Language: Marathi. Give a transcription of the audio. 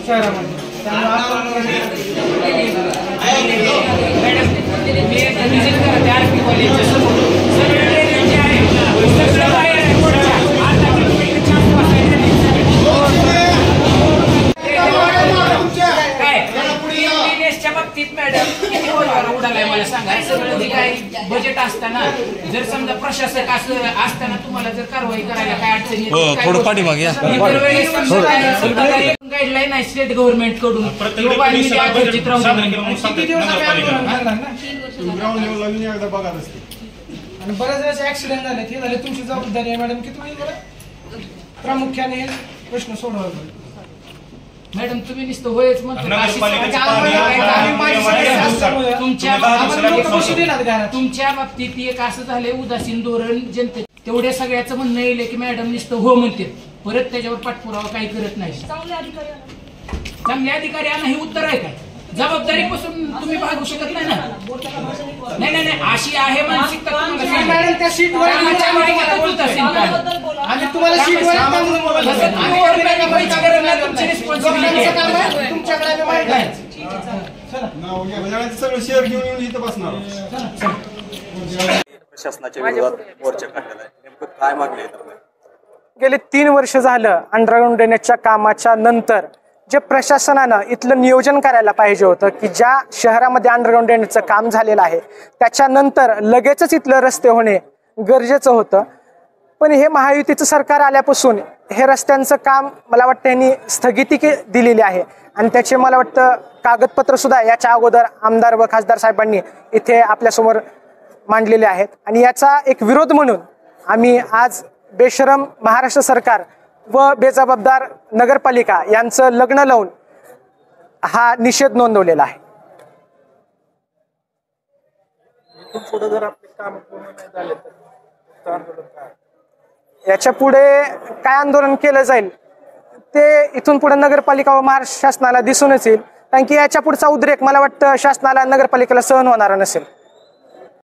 शहरामध्ये। बजेट असताना जर समजा प्रशासक असताना तुम्हाला जर कारवाई करायला काय अडचण येते, थोडं पाठीमागे या। गाईडलाईन आहे स्टेट गव्हर्नमेंट कडून आणि बरेच वेळेस ऍक्सिडेंट झाले, हे झाले तुमची जबाबदारी आहे मॅडम की तुम्ही प्रामुख्याने हे प्रश्न सोडवायला। मॅडम तुम्ही नुसतं होयच म्हणतो, तुमच्या बाबतीत एक असं झालंय उदासीन धोरण जनते तेवढ्या सगळ्याचं म्हणणं येईल की मॅडम नुसतं हो म्हणते, परत त्याच्यावर पाठपुरावा काही करत नाही। चांगले अधिकारी आणा हे उत्तर आहे काय? जबाबदारीपासून तुम्ही भागू शकत नाही ना? नाही नाही नाही, अशी आहे मानसिकता मॅडम। त्या सीटवर आणि तुम्हाला सीटवर शेअर घेऊन इथं बसणार। प्रशासनाच्या विरोधात मोर्चा काढलेला आहे, नेमकं काय मागणी आहे? गेले 3 वर्ष झालं अंडरग्राउंड ड्रेनेजच्या कामाच्या नंतर जे प्रशासनानं इथलं नियोजन करायला पाहिजे होतं की ज्या शहरामध्ये अंडरग्राउंड ड्रेनेजचं काम झालेलं आहे त्याच्यानंतर लगेचच इथलं रस्ते होणे गरजेचं होतं, पण हे महायुतीचं सरकार आल्यापासून हे रस्त्यांचं काम मला वाटतं यांनी स्थगिती दिलेली आहे आणि त्याचे मला वाटतं कागदपत्र सुद्धा याच्या अगोदर आमदार व खासदार साहेबांनी इथे आपल्यासमोर मांडलेले आहेत आणि याचा एक विरोध म्हणून आम्ही आज बेशरम महाराष्ट्र सरकार व बेजबाबदार नगरपालिका यांचं लग्न लावून हा निषेध नोंदवलेला आहे। याच्या पुढे काय आंदोलन केलं जाईल ते इथून पुढे नगरपालिका व महाराष्ट्र शासनाला दिसूनच येईल, कारण की याच्या पुढचा उद्रेक मला वाटतं शासनाला नगरपालिकेला सहन होणारा नसेल।